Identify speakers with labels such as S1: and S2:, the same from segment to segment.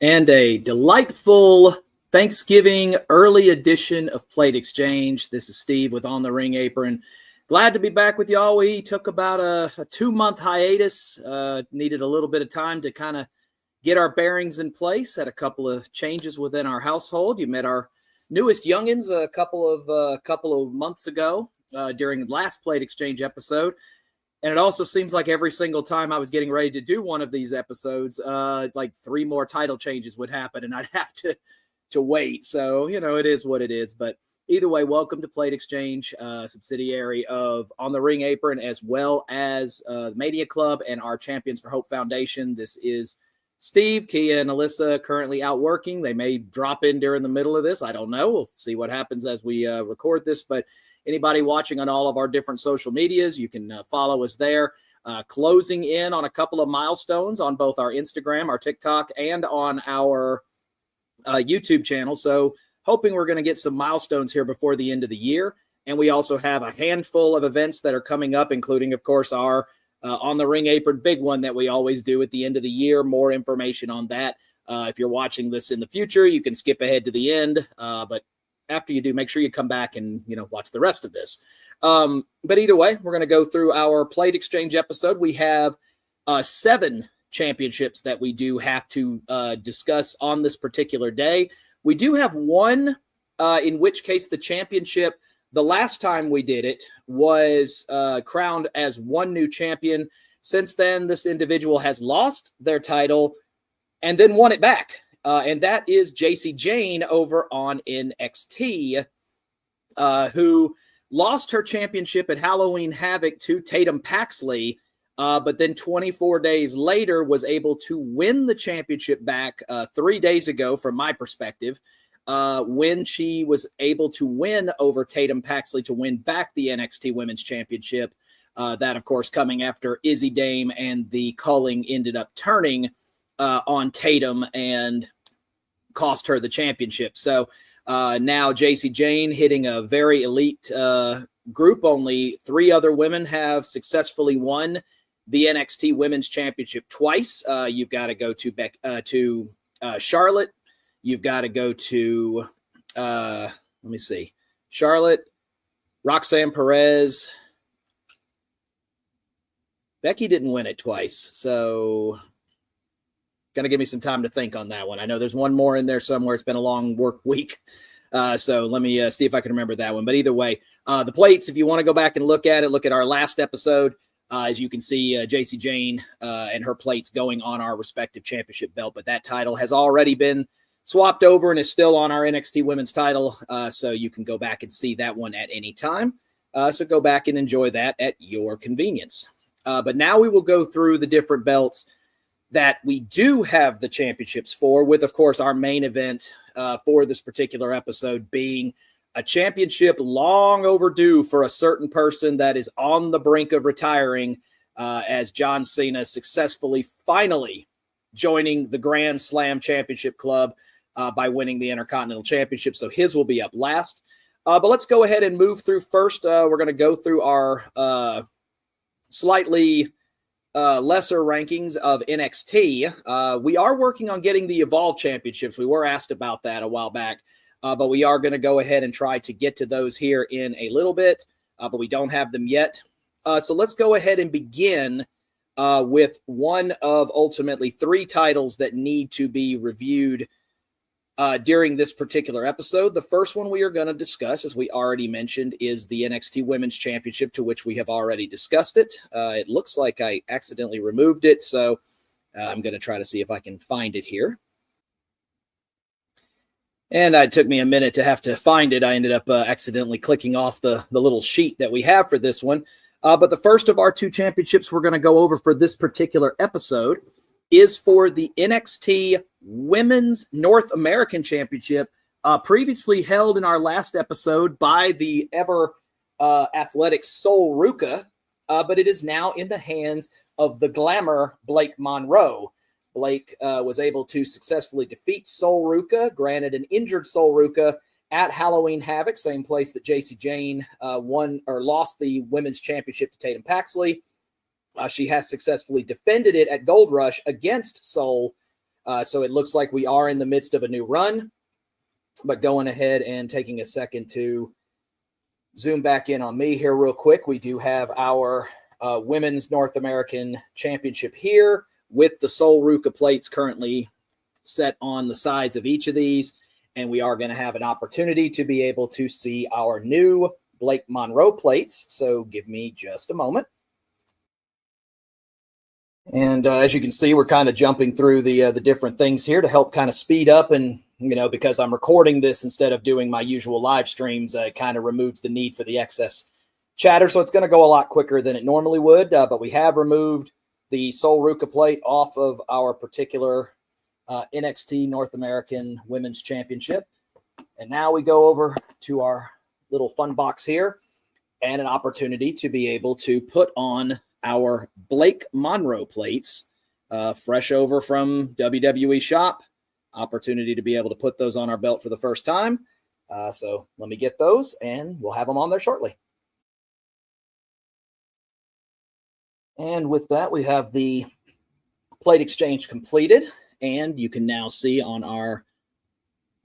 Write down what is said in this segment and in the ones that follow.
S1: And a delightful Thanksgiving early edition of Plate Exchange. This is Steve with On the Ring Apron. Glad to be back with y'all. We took about a 2-month hiatus, needed a little bit of time to kind of get our bearings in place, had a couple of changes within our household. You met our newest youngins a couple of months ago during the last Plate Exchange episode. And it also seems like every single time I was getting ready to do one of these episodes, like 3 more title changes would happen and I'd have to wait. So, it is what it is. But either way, welcome to Plate Exchange, subsidiary of On the Ring Apron, as well as the Media Club and our Champions for Hope Foundation. This is Steve, Kia, and Alyssa currently out working. They may drop in during the middle of this. I don't know. We'll see what happens as we record this. But anybody watching on all of our different social medias, you can follow us there. Closing in on a couple of milestones on both our Instagram, our TikTok, and on our YouTube channel. So hoping we're going to get some milestones here before the end of the year. And we also have a handful of events that are coming up, including, of course, our On the Ring Apron big one that we always do at the end of the year. More information on that. If you're watching this in the future, you can skip ahead to the end. But after you do, make sure you come back and, watch the rest of this. But either way, we're going to go through our Plate Exchange episode. We have 7 championships that we do have to discuss on this particular day. We do have one in which case the championship, the last time we did it, was crowned as one new champion. Since then, this individual has lost their title and then won it back. And that is Jacy Jayne over on NXT, who lost her championship at Halloween Havoc to Tatum Paxley, but then 24 days later was able to win the championship back 3 days ago, from my perspective, when she was able to win over Tatum Paxley to win back the NXT Women's Championship. That, of course, coming after Izzy Dame and the culling ended up turning on Tatum and cost her the championship. So now Jacy Jayne hitting a very elite group. Only 3 other women have successfully won the NXT Women's Championship twice. You've got to go to Charlotte. You've got to go to, Charlotte, Roxanne Perez. Becky didn't win it twice, so going to give me some time to think on that one. I know there's one more in there somewhere. It's been a long work week. So let me see if I can remember that one. But either way, the plates, if you want to go back and look at it, look at our last episode. As you can see, Jacy Jayne and her plates going on our respective championship belt. But that title has already been swapped over and is still on our NXT Women's title. So you can go back and see that one at any time. So go back and enjoy that at your convenience. But now we will go through the different belts that we do have the championships for, with, of course, our main event for this particular episode being a championship long overdue for a certain person that is on the brink of retiring, as John Cena successfully finally joining the Grand Slam Championship Club by winning the Intercontinental Championship. So his will be up last. But let's go ahead and move through first. We're going to go through our slightly lesser rankings of NXT. We are working on getting the Evolve Championships. We were asked about that a while back, but we are going to go ahead and try to get to those here in a little bit, but we don't have them yet. So let's go ahead and begin with one of ultimately 3 titles that need to be reviewed during this particular episode. The first one we are going to discuss, as we already mentioned, is the NXT Women's Championship, to which we have already discussed it. It looks like I accidentally removed it, so I'm going to try to see if I can find it here. And it took me a minute to have to find it. I ended up accidentally clicking off the little sheet that we have for this one. But the first of our 2 championships we're going to go over for this particular episode is for the NXT Women's North American Championship, previously held in our last episode by the ever athletic Sol Ruca, but it is now in the hands of the glamour Blake Monroe. Blake was able to successfully defeat Sol Ruca, granted an injured Sol Ruca, at Halloween Havoc, same place that Jacy Jayne won or lost the women's championship to Tatum Paxley. She has successfully defended it at Gold Rush against Sol So it looks like we are in the midst of a new run, but going ahead and taking a second to zoom back in on me here real quick. We do have our Women's North American Championship here with the Sol Ruca plates currently set on the sides of each of these. And we are going to have an opportunity to be able to see our new Blake Monroe plates. So give me just a moment. And as you can see, we're kind of jumping through the different things here to help kind of speed up. And, you know, because I'm recording this instead of doing my usual live streams, it kind of removes the need for the excess chatter. So it's going to go a lot quicker than it normally would. But we have removed the Sol Ruca plate off of our particular NXT North American Women's Championship. And now we go over to our little fun box here and an opportunity to be able to put on our Blake Monroe plates, fresh over from WWE Shop. Opportunity to be able to put those on our belt for the first time. So let me get those and we'll have them on there shortly. And with that, we have the plate exchange completed. And you can now see on our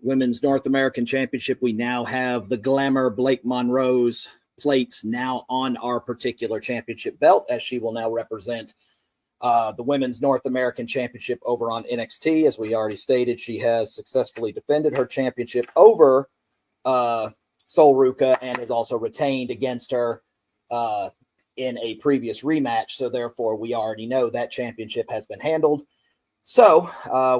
S1: Women's North American Championship, we now have the Glamour Blake Monroe's plates now on our particular championship belt, as she will now represent the Women's North American Championship over on NXT. As we already stated, she has successfully defended her championship over Sol Ruca and has also retained against her in a previous rematch. So therefore, we already know that championship has been handled. So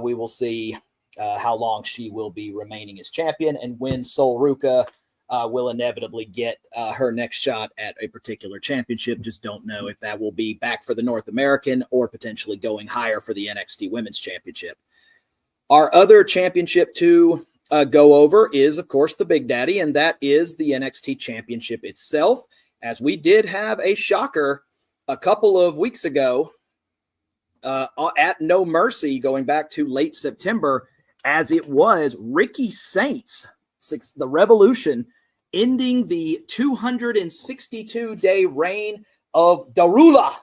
S1: we will see how long she will be remaining as champion and when Sol Ruca will inevitably get her next shot at a particular championship. Just don't know if that will be back for the North American or potentially going higher for the NXT Women's Championship. Our other championship to go over is, of course, the Big Daddy, and that is the NXT Championship itself, as we did have a shocker a couple of weeks ago at No Mercy, going back to late September, as it was Ricky Saints, the Revolution, ending the 262-day reign of Darula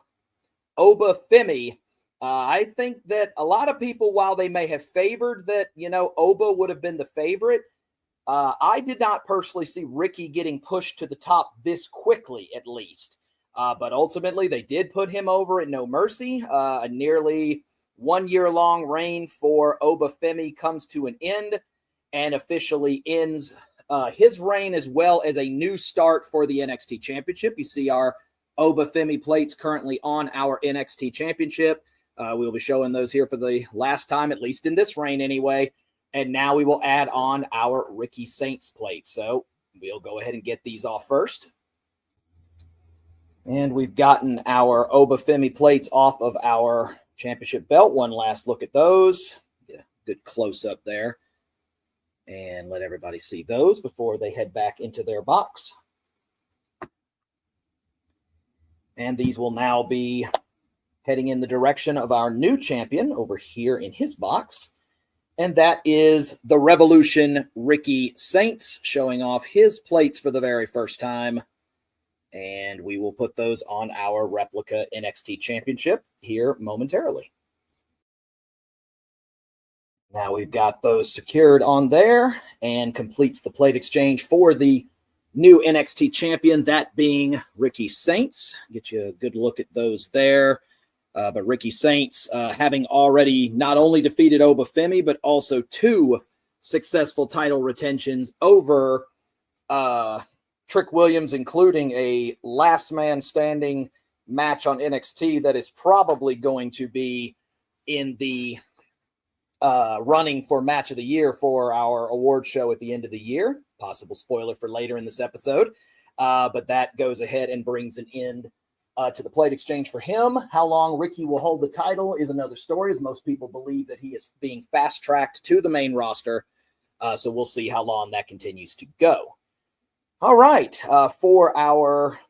S1: Obafemi. I think that a lot of people, while they may have favored that, Oba would have been the favorite, I did not personally see Ricky getting pushed to the top this quickly, at least. But ultimately, they did put him over at No Mercy. A nearly 1 year-long reign for Obafemi comes to an end and officially ends his reign, as well as a new start for the NXT Championship. You see our Obafemi plates currently on our NXT Championship. We'll be showing those here for the last time, at least in this reign anyway. And now we will add on our Ricky Saints plates. So we'll go ahead and get these off first. And we've gotten our Obafemi plates off of our championship belt. One last look at those. Get a good close-up there. And let everybody see those before they head back into their box. And these will now be heading in the direction of our new champion over here in his box. And that is the Revolution Ricky Saints, showing off his plates for the very first time. And we will put those on our replica NXT Championship here momentarily. Now we've got those secured on there and completes the plate exchange for the new NXT champion, that being Ricky Saints. Get you a good look at those there. But Ricky Saints, having already not only defeated Obafemi, but also 2 successful title retentions over Trick Williams, including a last man standing match on NXT that is probably going to be in the running for match of the year for our award show at the end of the year. Possible spoiler for later in this episode. But that goes ahead and brings an end to the plate exchange for him. How long Ricky will hold the title is another story, as most people believe that he is being fast-tracked to the main roster. So we'll see how long that continues to go. All right, for our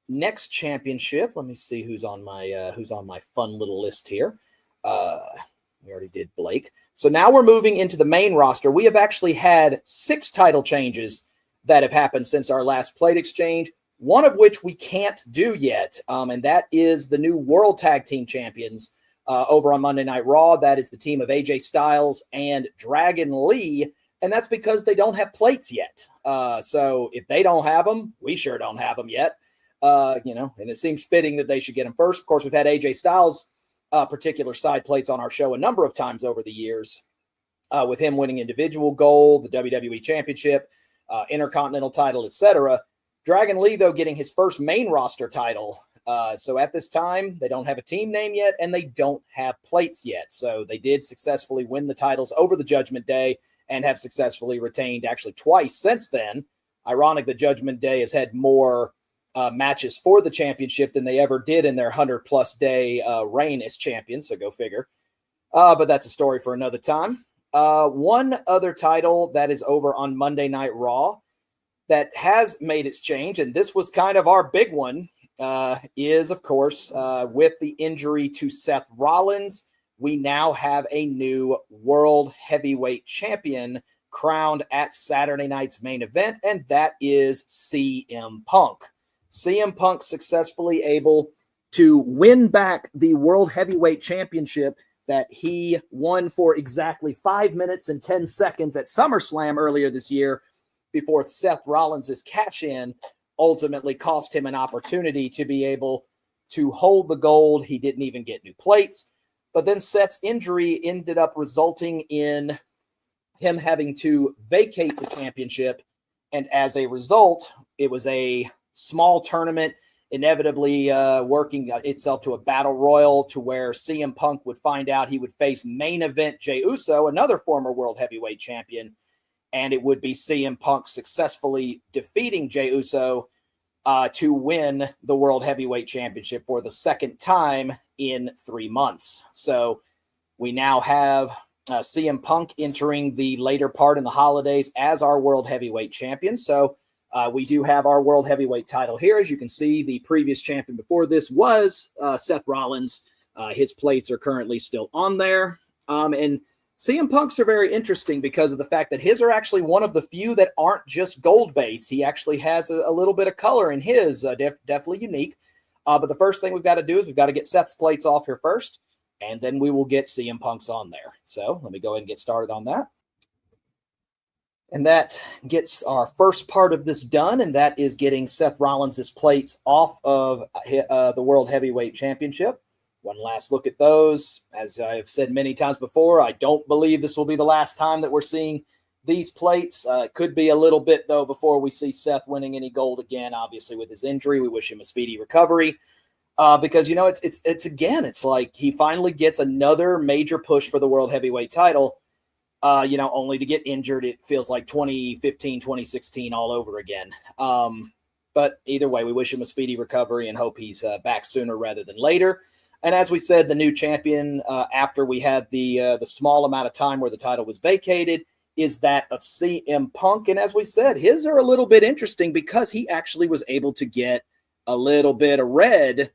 S1: next championship, let me see who's on my fun little list here. We already did Blake. So now we're moving into the main roster. We have actually had 6 title changes that have happened since our last plate exchange, one of which we can't do yet, and that is the new World Tag Team Champions over on Monday Night Raw. That is the team of AJ Styles and Dragon Lee, and that's because they don't have plates yet. So if they don't have them, we sure don't have them yet. And it seems fitting that they should get them first. Of course, we've had AJ Styles particular side plates on our show a number of times over the years, with him winning individual gold, the WWE Championship, Intercontinental title, etc. Dragon Lee, though, getting his first main roster title. So at this time, they don't have a team name yet, and they don't have plates yet. So they did successfully win the titles over the Judgment Day and have successfully retained actually twice since then. Ironic that Judgment Day has had more matches for the championship than they ever did in their 100-plus day reign as champions, so go figure. But that's a story for another time. One other title that is over on Monday Night Raw that has made its change, and this was kind of our big one, is, of course, with the injury to Seth Rollins, we now have a new World Heavyweight Champion crowned at Saturday night's main event, and that is CM Punk. CM Punk successfully able to win back the World Heavyweight Championship that he won for exactly 5 minutes and 10 seconds at SummerSlam earlier this year before Seth Rollins' cash-in ultimately cost him an opportunity to be able to hold the gold. He didn't even get new plates. But then Seth's injury ended up resulting in him having to vacate the championship. And as a result, it was a small tournament, inevitably working itself to a battle royal to where CM Punk would find out he would face main event Jey Uso, another former World Heavyweight Champion, and it would be CM Punk successfully defeating Jey Uso to win the World Heavyweight Championship for the second time in 3 months. So we now have CM Punk entering the later part in the holidays as our World Heavyweight Champion. So we do have our World Heavyweight title here. As you can see, the previous champion before this was Seth Rollins. His plates are currently still on there. And CM Punk's are very interesting because of the fact that his are actually one of the few that aren't just gold-based. He actually has a little bit of color in his, definitely unique. But the first thing we've got to do is we've got to get Seth's plates off here first, and then we will get CM Punk's on there. So let me go ahead and get started on that. And that gets our first part of this done, and that is getting Seth Rollins' plates off of the World Heavyweight Championship. One last look at those. As I've said many times before, I don't believe this will be the last time that we're seeing these plates. It could be a little bit, though, before we see Seth winning any gold again. Obviously, with his injury, we wish him a speedy recovery. Because, it's like he finally gets another major push for the World Heavyweight title, only to get injured. It feels like 2015, 2016 all over again. But either way, we wish him a speedy recovery and hope he's back sooner rather than later. And as we said, the new champion, after we had the small amount of time where the title was vacated, is that of CM Punk. And as we said, his are a little bit interesting because he actually was able to get a little bit of red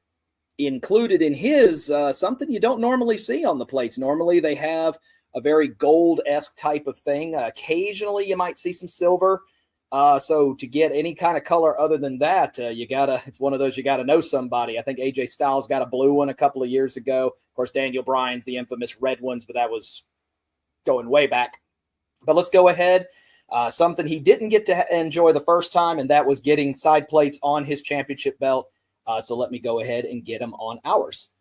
S1: included in his, something you don't normally see on the plates. Normally they have a very gold-esque type of thing. Occasionally you might see some silver. So to get any kind of color other than that, it's one of those, you gotta know somebody. I think AJ Styles got a blue one a couple of years ago. Of course, Daniel Bryan's the infamous red ones, but that was going way back. But let's go ahead. Something he didn't get to enjoy the first time, and that was getting side plates on his championship belt. So let me go ahead and get him on ours.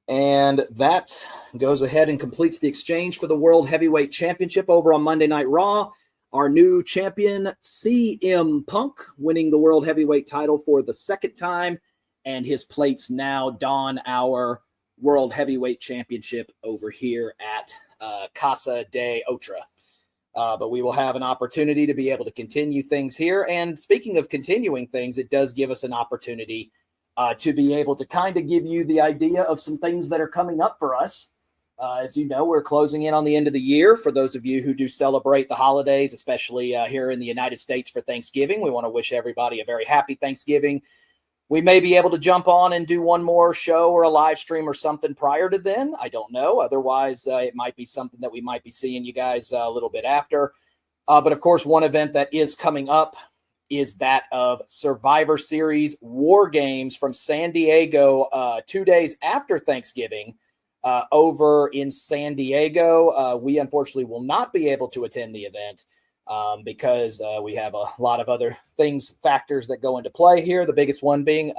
S1: And that goes ahead and completes the exchange for the World Heavyweight Championship over on Monday Night Raw. Our new champion, CM Punk, winning the World Heavyweight title for the second time, and his plates now don our World Heavyweight Championship over here at Casa de OTRA. But we will have an opportunity to be able to continue things here. And speaking of continuing things, it does give us an opportunity to be able to kind of give you the idea of some things that are coming up for us. As you know, we're closing in on the end of the year. For those of you who do celebrate the holidays, especially here in the United States for Thanksgiving, we want to wish everybody a very happy Thanksgiving. We may be able to jump on and do one more show or a live stream or something prior to then. I don't know. Otherwise, it might be something that we might be seeing you guys a little bit after. But of course, one event that is coming up is that of Survivor Series War Games from San Diego 2 days after Thanksgiving over in San Diego. We unfortunately will not be able to attend the event because we have a lot of other factors that go into play here. The biggest one being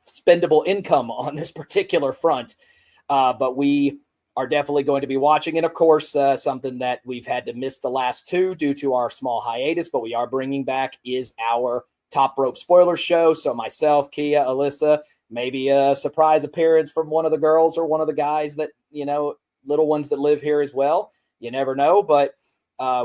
S1: spendable income on this particular front. But we are definitely going to be watching. And of course, something that we've had to miss the last two due to our small hiatus, but we are bringing back is our Top Rope Spoiler Show. So myself, Kia, Alyssa, maybe a surprise appearance from one of the girls or one of the guys that, little ones that live here as well. You never know, but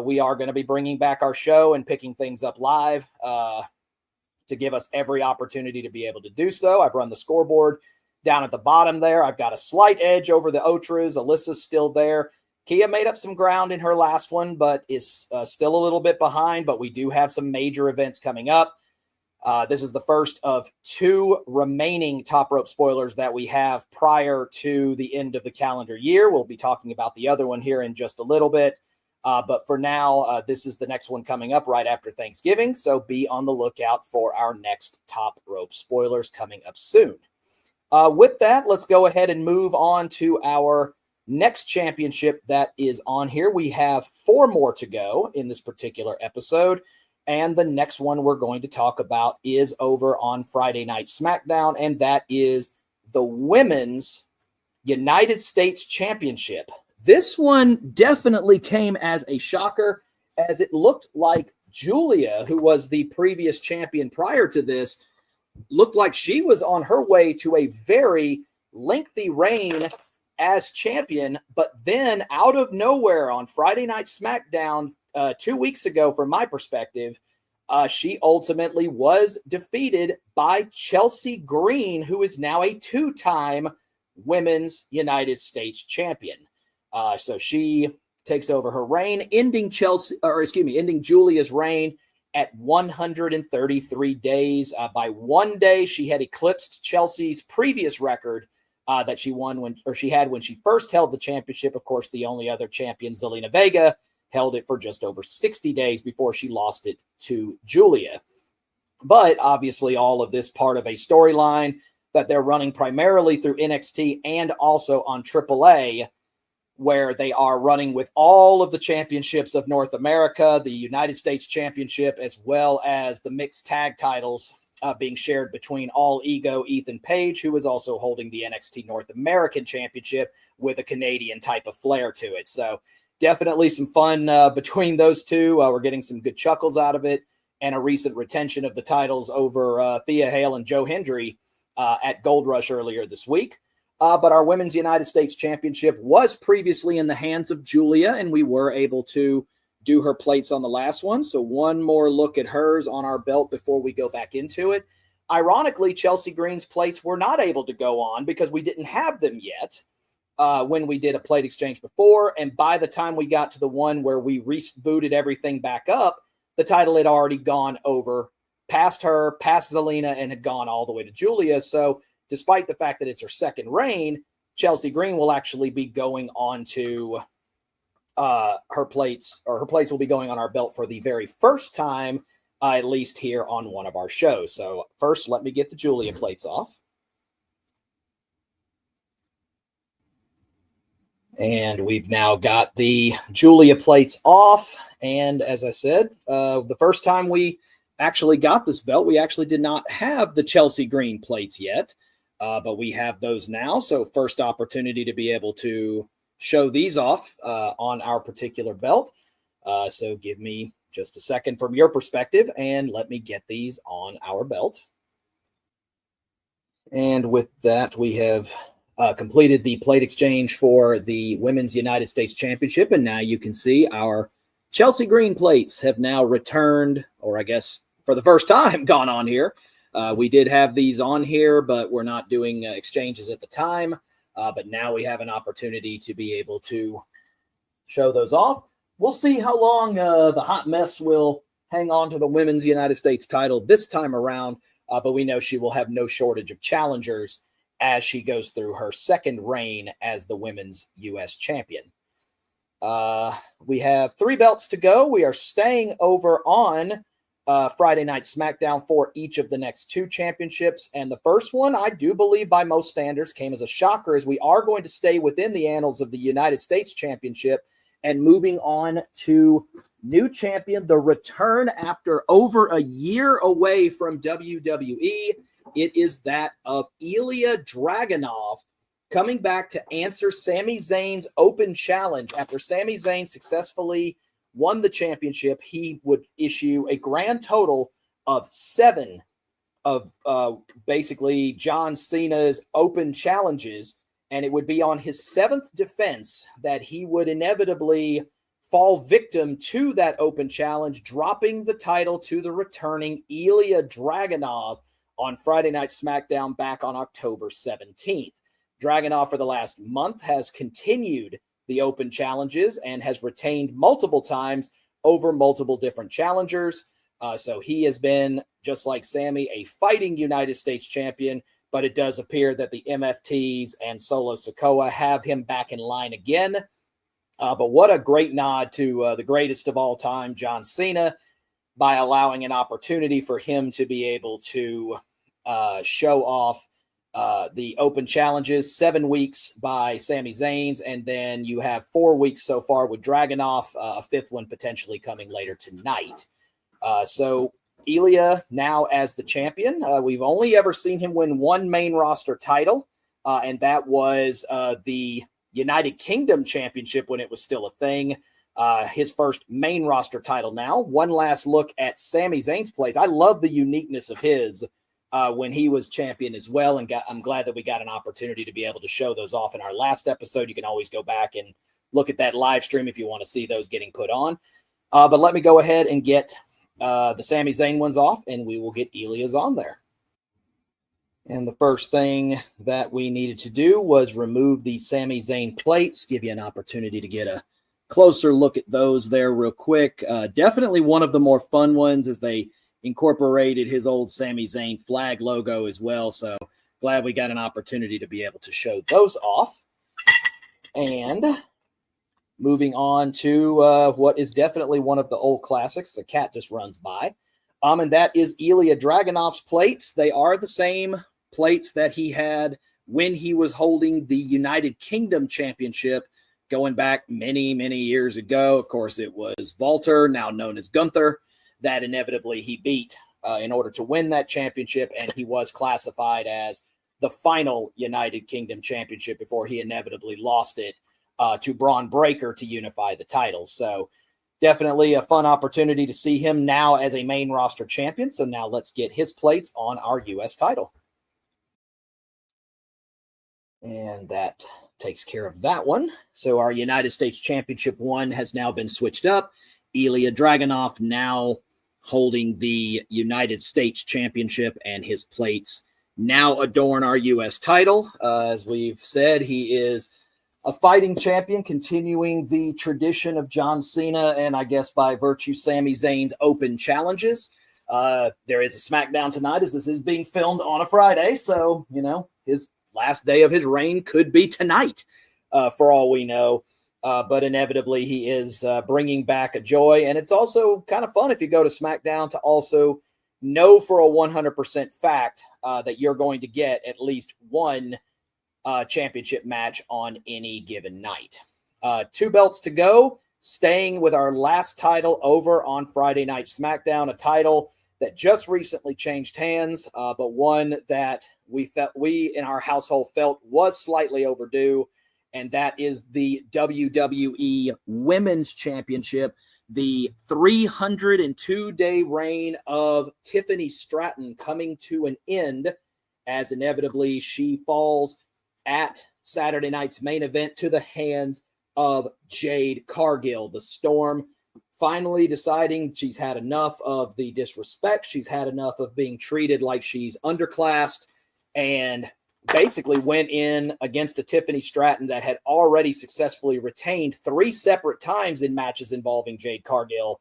S1: we are going to be bringing back our show and picking things up live to give us every opportunity to be able to do so. I've run the scoreboard down at the bottom there. I've got a slight edge over the OTRAs. Alyssa's still there. Kia made up some ground in her last one, but is still a little bit behind. But we do have some major events coming up. This is the first of two remaining Top Rope spoilers that we have prior to the end of the calendar year. We'll be talking about the other one here in just a little bit. But for now, this is the next one coming up right after Thanksgiving. So be on the lookout for our next Top Rope spoilers coming up soon. With that, let's go ahead and move on to our next championship that is on here. We have 4 more to go in this particular episode. And the next one we're going to talk about is over on Friday Night SmackDown. And that is the Women's United States Championship. This one definitely came as a shocker, as it looked like Julia, who was the previous champion prior to this, looked like she was on her way to a very lengthy reign as champion. But then out of nowhere on Friday Night SmackDown 2 weeks ago, from my perspective, she ultimately was defeated by Chelsea Green, who is now a 2-time Women's United States champion. So she takes over her reign, ending Julia's reign at 133 days. By 1 day, she had eclipsed Chelsea's previous record that she had when she first held the championship. Of course, the only other champion, Zelina Vega, held it for just over 60 days before she lost it to Julia. But obviously, all of this part of a storyline that they're running primarily through NXT and also on AAA, where they are running with all of the championships of North America, the United States Championship, as well as the mixed tag titles being shared between All Ego Ethan Page, who is also holding the NXT North American Championship with a Canadian type of flair to it. So definitely some fun between those two. We're getting some good chuckles out of it, and a recent retention of the titles over Thea Hale and Joe Hendry at Gold Rush earlier this week. But our Women's United States Championship was previously in the hands of Julia, and we were able to do her plates on the last one. So one more look at hers on our belt before we go back into it. Ironically, Chelsea Green's plates were not able to go on because we didn't have them yet when we did a plate exchange before. And by the time we got to the one where we rebooted everything back up, the title had already gone over past her, past Zelina, and had gone all the way to Julia. So despite the fact that it's her second reign, Chelsea Green will actually be going on to her plates will be going on our belt for the very first time, at least here on one of our shows. So first, let me get the Julia plates off. And we've now got the Julia plates off. And as I said, the first time we actually got this belt, we actually did not have the Chelsea Green plates yet. But we have those now. So first opportunity to be able to show these off on our particular belt. So give me just a second from your perspective and let me get these on our belt. And with that, we have completed the plate exchange for the Women's United States Championship. And now you can see our Chelsea Green plates have now returned, or I guess for the first time gone on here. We did have these on here, but we're not doing exchanges at the time. But now we have an opportunity to be able to show those off. We'll see how long the hot mess will hang on to the Women's United States title this time around. But we know she will have no shortage of challengers as she goes through her second reign as the Women's U.S. Champion. We have 3 belts to go. We are staying over on Friday Night SmackDown for each of the next 2 championships. And the first one, I do believe by most standards, came as a shocker, as we are going to stay within the annals of the United States Championship and moving on to new champion, the return after over a year away from WWE. It is that of Ilya Dragunov coming back to answer Sami Zayn's open challenge. After Sami Zayn successfully won the championship, he would issue a grand total of 7 of basically John Cena's open challenges, and it would be on his 7th defense that he would inevitably fall victim to that open challenge, dropping the title to the returning Ilya Dragunov on Friday Night SmackDown back on October 17th. Dragunov for the last month has continued the open challenges and has retained multiple times over multiple different challengers. So he has been, just like Sami, a fighting United States champion, but it does appear that the MFTs and Solo Sikoa have him back in line again. But what a great nod to the greatest of all time, John Cena, by allowing an opportunity for him to be able to show off the open challenges. 7 weeks by Sami Zayn, and then you have 4 weeks so far with Dragunov, a 5th one potentially coming later tonight. So Ilya now as the champion. We've only ever seen him win 1 main roster title, and that was the United Kingdom Championship when it was still a thing. His first main roster title now. One last look at Sami Zayn's plays. I love the uniqueness of his when he was champion as well, and I'm glad that we got an opportunity to be able to show those off in our last episode. You can always go back and look at that live stream if you want to see those getting put on. But let me go ahead and get the Sami Zayn ones off, and we will get Ilya's on there. And the first thing that we needed to do was remove the Sami Zayn plates, give you an opportunity to get a closer look at those there real quick. Definitely one of the more fun ones, as they incorporated his old Sami Zayn flag logo as well. So glad we got an opportunity to be able to show those off. And moving on to what is definitely one of the old classics. The cat just runs by. And that is Ilya Dragunov's plates. They are the same plates that he had when he was holding the United Kingdom Championship going back many, many years ago. Of course, it was Walter, now known as Gunther, that inevitably he beat in order to win that championship, and he was classified as the final United Kingdom Championship before he inevitably lost it to Braun Breaker to unify the titles. So definitely a fun opportunity to see him now as a main roster champion. So now let's get his plates on our U.S. title. And that takes care of that one. So our United States Championship 1 has now been switched up. Ilya Dragunov now holding the United States Championship, and his plates now adorn our U.S. title. As we've said, he is a fighting champion, continuing the tradition of John Cena, and I guess by virtue Sami Zayn's open challenges. There is a SmackDown tonight, as this is being filmed on a Friday, so, you know, his last day of his reign could be tonight, for all we know. But inevitably, he is bringing back a joy. And it's also kind of fun if you go to SmackDown to also know for a 100% fact that you're going to get at least one championship match on any given night. 2 belts to go, staying with our last title over on Friday Night SmackDown, a title that just recently changed hands, but one that we in our household felt was slightly overdue, and that is the WWE Women's Championship, the 302-day reign of Tiffany Stratton coming to an end, as inevitably she falls at Saturday night's main event to the hands of Jade Cargill. The Storm finally deciding she's had enough of the disrespect. She's had enough of being treated like she's underclassed, and basically went in against a Tiffany Stratton that had already successfully retained 3 separate times in matches involving Jade Cargill.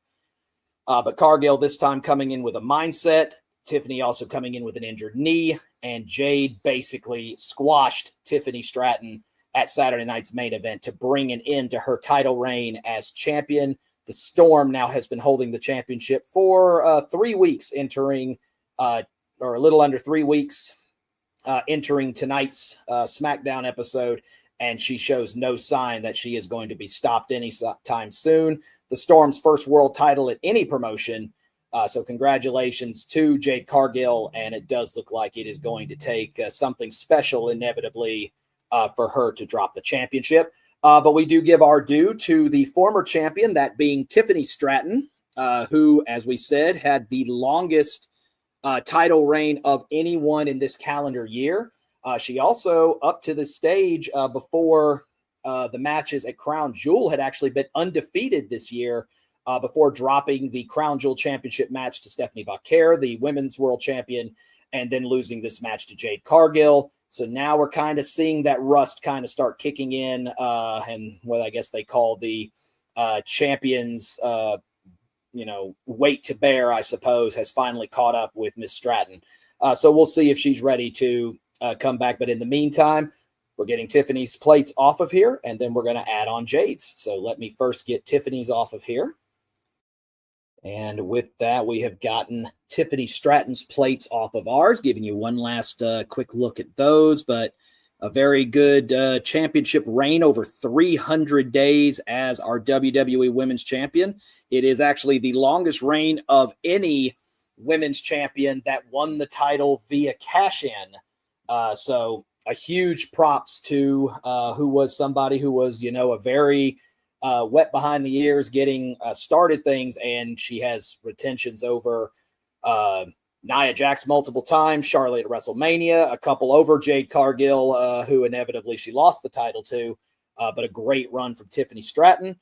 S1: But Cargill this time coming in with a mindset, Tiffany also coming in with an injured knee, and Jade basically squashed Tiffany Stratton at Saturday night's main event to bring an end to her title reign as champion. the Storm now has been holding the championship for 3 weeks, entering or a little under 3 weeks, entering tonight's SmackDown episode, and she shows no sign that she is going to be stopped anytime soon. The Storm's first world title at any promotion. So congratulations to Jade Cargill, and it does look like it is going to take something special inevitably for her to drop the championship. But we do give our due to the former champion, that being Tiffany Stratton, who, as we said, had the longest title reign of anyone in this calendar year. She also, up to this stage, before the matches at Crown Jewel, had actually been undefeated this year before dropping the Crown Jewel Championship match to Stephanie Vaquer, the women's world champion, and then losing this match to Jade Cargill. So now we're kind of seeing that rust kind of start kicking in, and what I guess they call the champions, weight to bear, I suppose, has finally caught up with Miss Stratton. So we'll see if she's ready to come back. But in the meantime, we're getting Tiffany's plates off of here, and then we're going to add on Jade's. So let me first get Tiffany's off of here. And with that, we have gotten Tiffany Stratton's plates off of ours, giving you one last quick look at those. But a very good championship reign over 300 days as our WWE Women's Champion. It is actually the longest reign of any women's champion that won the title via cash-in. So a huge props to who was somebody who was, a very wet behind the ears getting started things, and she has retentions over Nia Jax multiple times, Charlotte at WrestleMania, a couple over Jade Cargill, who inevitably she lost the title to, but a great run from Tiffany Stratton.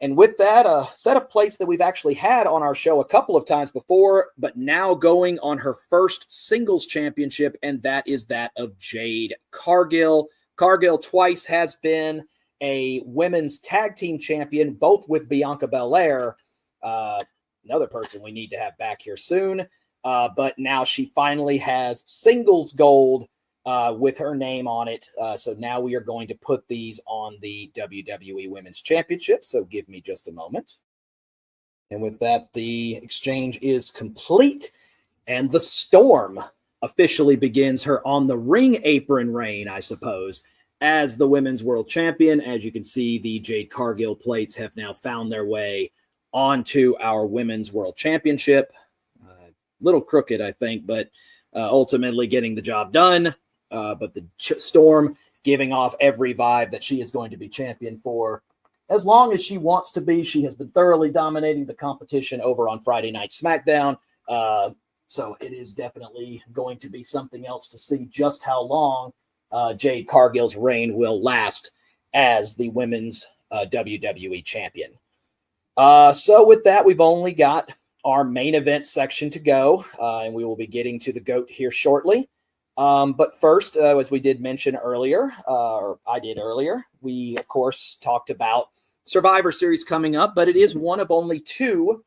S1: And with that, a set of plates that we've actually had on our show a couple of times before, but now going on her first singles championship, and that is that of Jade Cargill. Cargill twice has been a women's tag team champion, both with Bianca Belair, another person we need to have back here soon. But now she finally has singles gold with her name on it. So now we are going to put these on the WWE Women's Championship. So give me just a moment. And with that, the exchange is complete. And the Storm officially begins her on the ring apron reign, I suppose, as the Women's World Champion. As you can see, the Jade Cargill plates have now found their way onto our Women's World Championship. Little crooked, I think, but ultimately getting the job done. But the Storm giving off every vibe that she is going to be champion for as long as she wants to be. She has been thoroughly dominating the competition over on Friday Night SmackDown. So it is definitely going to be something else to see just how long Jade Cargill's reign will last as the women's WWE champion. So with that, we've only got our main event section to go, and we will be getting to the GOAT here shortly. But first, as we did mention earlier, or I did earlier, we, of course, talked about Survivor Series coming up, but it is one of only two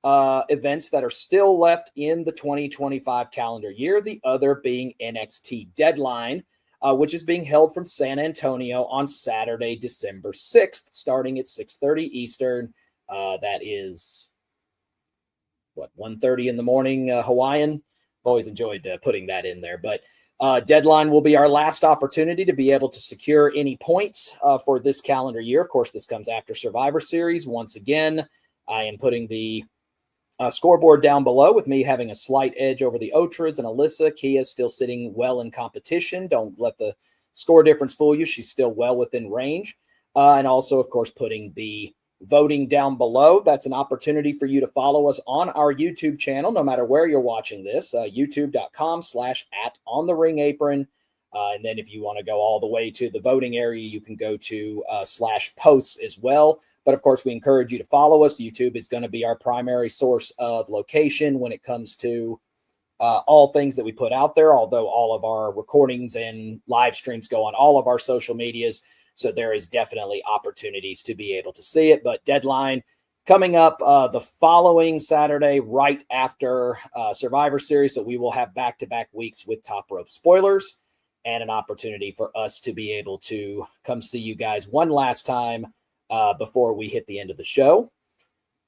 S1: events that are still left in the 2025 calendar year, the other being NXT Deadline, which is being held from San Antonio on Saturday, December 6th, starting at 6:30 Eastern. That is, 1:30 in the morning Hawaiian. Always enjoyed putting that in there. But Deadline will be our last opportunity to be able to secure any points for this calendar year. Of course, this comes after Survivor Series. Once again, I am putting the scoreboard down below with me having a slight edge over the OTRAs and Alyssa. Kia's still sitting well in competition. Don't let the score difference fool you. She's still well within range. And also, of course, putting the voting down below. That's an opportunity for you to follow us on our YouTube channel, no matter where you're watching this, youtube.com/@ontheringapron. And then if you want to go all the way to the voting area, you can go to /posts as well. But of course, we encourage you to follow us. YouTube is going to be our primary source of location when it comes to all things that we put out there, although all of our recordings and live streams go on all of our social medias. So there is definitely opportunities to be able to see it. But Deadline coming up the following Saturday, right after Survivor Series. So we will have back-to-back weeks with Top Rope spoilers and an opportunity for us to be able to come see you guys one last time before we hit the end of the show.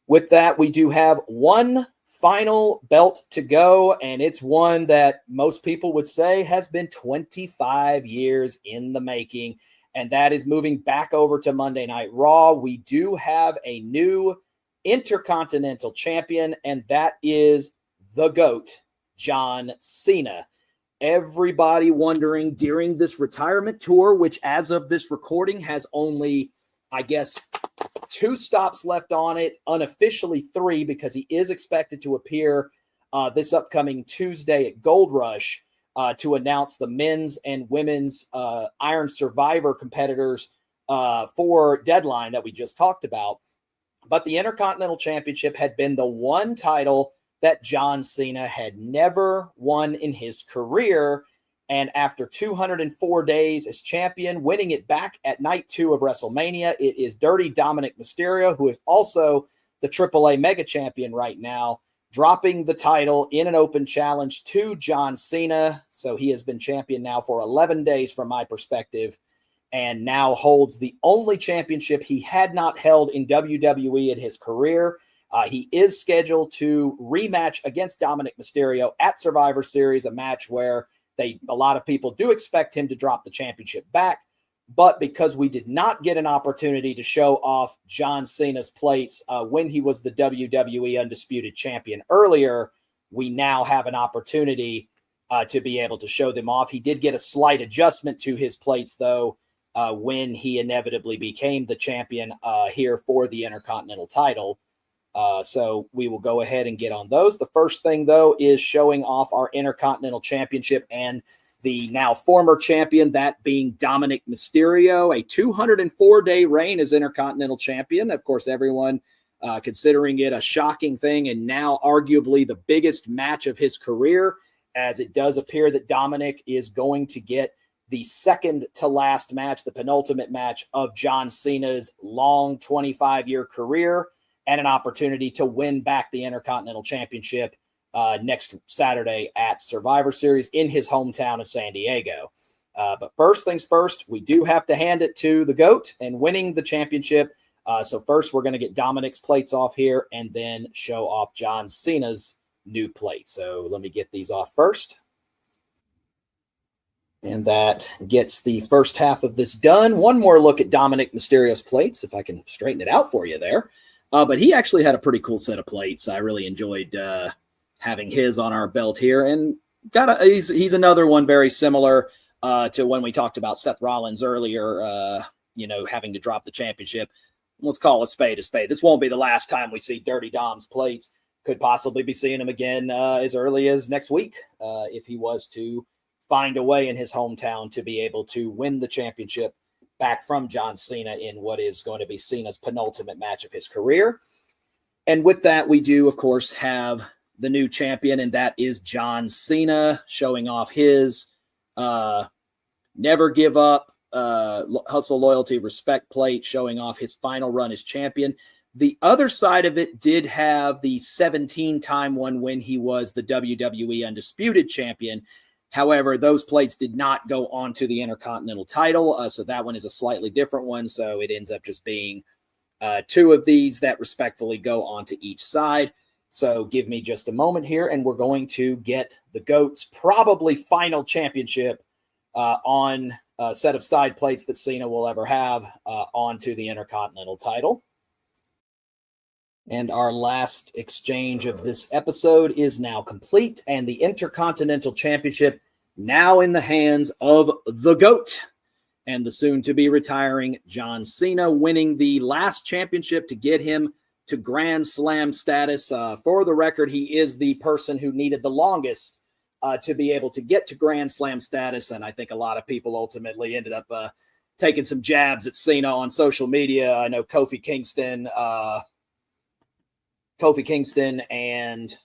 S1: with that, we do have one final belt to go, and it's one that most people would say has been 25 years in the making, and that is moving back over to Monday Night Raw. We do have a new Intercontinental Champion, and that is the GOAT, John Cena. Everybody wondering during this retirement tour, which as of this recording has only, I guess, 2 stops left on it, unofficially 3, because he is expected to appear this upcoming Tuesday at Gold Rush to announce the men's and women's Iron Survivor competitors for Deadline that we just talked about. But the Intercontinental Championship had been the one title that John Cena had never won in his career. And after 204 days as champion, winning it back at night 2 of WrestleMania, it is Dirty Dominic Mysterio, who is also the AAA Mega Champion right now, dropping the title in an open challenge to John Cena. So he has been champion now for 11 days from my perspective, and now holds the only championship he had not held in WWE in his career. He is scheduled to rematch against Dominic Mysterio at Survivor Series, a match where a lot of people do expect him to drop the championship back. But because we did not get an opportunity to show off John Cena's plates when he was the WWE Undisputed Champion earlier, we now have an opportunity to be able to show them off. He did get a slight adjustment to his plates, though, when he inevitably became the champion here for the Intercontinental title. So we will go ahead and get on those. The first thing, though, is showing off our Intercontinental Championship and the now former champion, that being Dominic Mysterio, a 204-day reign as Intercontinental Champion. Of course, everyone considering it a shocking thing, and now arguably the biggest match of his career, as it does appear that Dominic is going to get the second to last match, the penultimate match of John Cena's long 25-year career, and an opportunity to win back the Intercontinental Championship next Saturday at Survivor Series in his hometown of San Diego. But first things first, we do have to hand it to the GOAT and winning the championship. So first, we're going to get Dominic's plates off here and then show off John Cena's new plate. So let me get these off first. And that gets the first half of this done. One more look at Dominic Mysterio's plates, if I can straighten it out for you there. But he actually had a pretty cool set of plates. I really enjoyed having his on our belt here. And he's another one very similar to when we talked about Seth Rollins earlier, having to drop the championship. Let's call a spade a spade. This won't be the last time we see Dirty Dom's plates. Could possibly be seeing him again as early as next week if he was to find a way in his hometown to be able to win the championship back from John Cena in what is going to be Cena's penultimate match of his career. And with that, we do, of course, have the new champion, and that is John Cena, showing off his never give up, hustle, loyalty, respect plate, showing off his final run as champion. The other side of it did have the 17-time one when he was the WWE Undisputed Champion. However, those plates did not go onto the Intercontinental title, so that one is a slightly different one. So it ends up just being 2 of these that respectfully go onto each side. So give me just a moment here, and we're going to get the GOAT's probably final championship on a set of side plates that Cena will ever have onto the Intercontinental title. And our last exchange of this episode is now complete, and the Intercontinental Championship now in the hands of the GOAT and the soon-to-be retiring John Cena, winning the last championship to get him to Grand Slam status. For the record, he is the person who needed the longest to be able to get to Grand Slam status, and I think a lot of people ultimately ended up taking some jabs at Cena on social media. I know Kofi Kingston and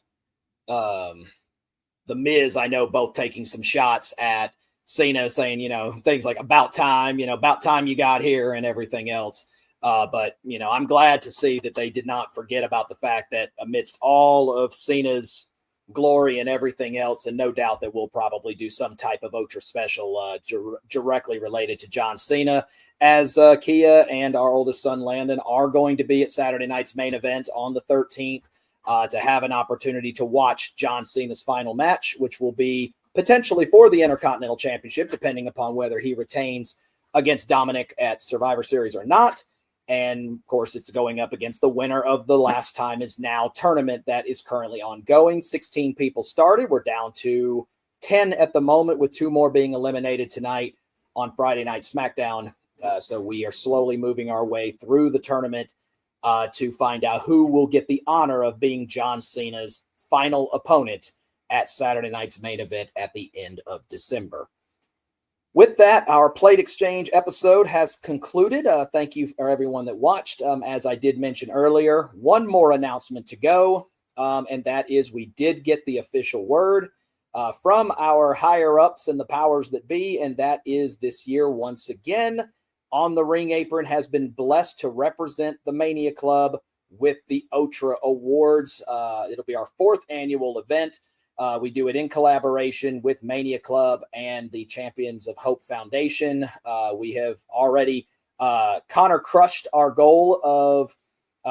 S1: The Miz, I know, both taking some shots at Cena, saying, things like about time you got here and everything else. But I'm glad to see that they did not forget about the fact that amidst all of Cena's glory and everything else. And no doubt that we'll probably do some type of OTRA special directly related to John Cena, as Kia and our oldest son Landon are going to be at Saturday night's main event on the 13th to have an opportunity to watch John Cena's final match, which will be potentially for the Intercontinental Championship, depending upon whether he retains against Dominic at Survivor Series or not. And of course, it's going up against the winner of the Last Time Is Now tournament that is currently ongoing. 16 people started. We're down to 10 at the moment, with 2 more being eliminated tonight on Friday Night SmackDown. So we are slowly moving our way through the tournament to find out who will get the honor of being John Cena's final opponent at Saturday night's main event at the end of December. With that, our Plate Exchange episode has concluded. Thank you for everyone that watched. As I did mention earlier, one more announcement to go, and that is we did get the official word from our higher-ups and the powers that be, and that is this year, once again, On the Ring Apron has been blessed to represent the Mania Club with the OTRA Awards. It'll be our 4th annual event. We do it in collaboration with Mania Club and the Champions of Hope Foundation. We have already, Connor crushed our goal of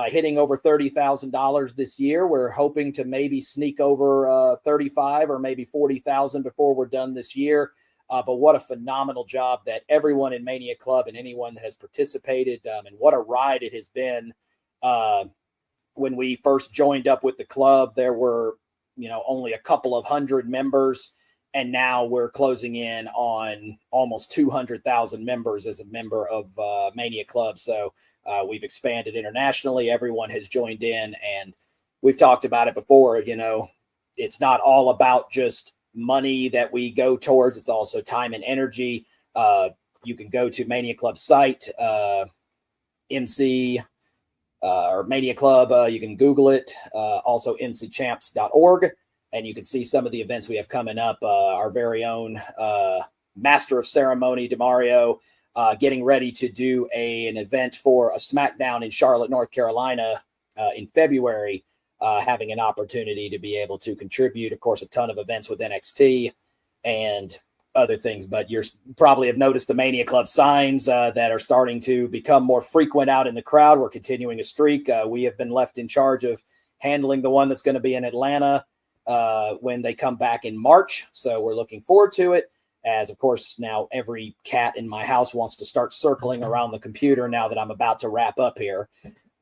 S1: hitting over $30,000 this year. We're hoping to maybe sneak over 35 or maybe 40,000 before we're done this year. But what a phenomenal job that everyone in Mania Club and anyone that has participated, and what a ride it has been. When we first joined up with the club, there were only a couple of hundred members, and now we're closing in on almost 200,000 members as a member of Mania Club. So we've expanded internationally. Everyone has joined in, and we've talked about it before. It's not all about just money that we go towards. It's also time and energy. You can go to Mania Club site, MC or Mania Club. You can Google it. Also mcchamps.org. And you can see some of the events we have coming up. Our very own Master of Ceremony, DeMario, getting ready to do an event for a SmackDown in Charlotte, North Carolina in February, having an opportunity to be able to contribute. Of course, a ton of events with NXT and other things, but you probably have noticed the Mania Club signs that are starting to become more frequent out in the crowd. We're continuing a streak. We have been left in charge of handling the one that's going to be in Atlanta when they come back in March. So we're looking forward to it, as of course now every cat in my house wants to start circling around the computer now that I'm about to wrap up here.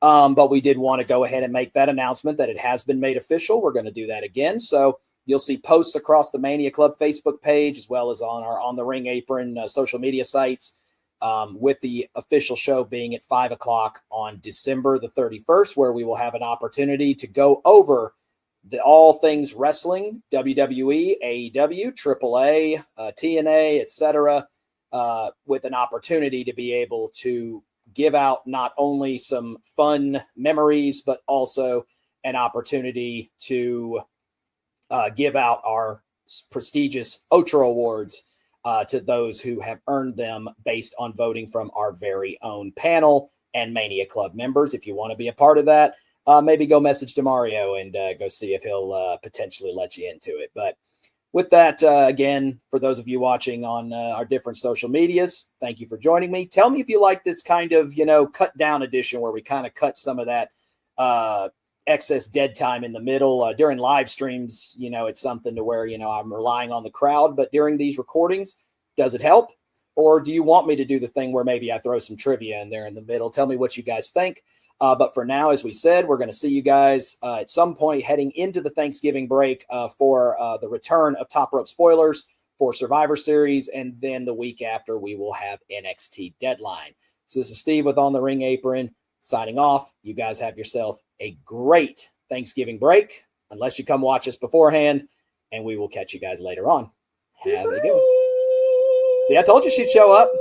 S1: But we did want to go ahead and make that announcement that it has been made official. We're going to do that again. So you'll see posts across the Mania Club Facebook page, as well as on our On the Ring Apron social media sites, with the official show being at 5 o'clock on December the 31st, where we will have an opportunity to go over all things wrestling, WWE, AEW, AAA, TNA, etc., with an opportunity to be able to give out not only some fun memories, but also an opportunity to give out our prestigious OTRA awards to those who have earned them based on voting from our very own panel and Mania Club members. If you want to be a part of that, maybe go message DeMario and go see if he'll potentially let you into it. But with that, again, for those of you watching on our different social medias, thank you for joining me. Tell me if you like this kind of, cut down edition where we kind of cut some of that excess dead time in the middle. During live streams, it's something to where, I'm relying on the crowd. But during these recordings, does it help? Or do you want me to do the thing where maybe I throw some trivia in there in the middle? Tell me what you guys think. But for now, as we said, we're going to see you guys at some point heading into the Thanksgiving break for the return of Top Rope Spoilers for Survivor Series. And then the week after, we will have NXT Deadline. So this is Steve with On the Ring Apron signing off. You guys have yourself a great Thanksgiving break, unless you come watch us beforehand, and we will catch you guys later on. Have a good one. See, I told you she'd show up.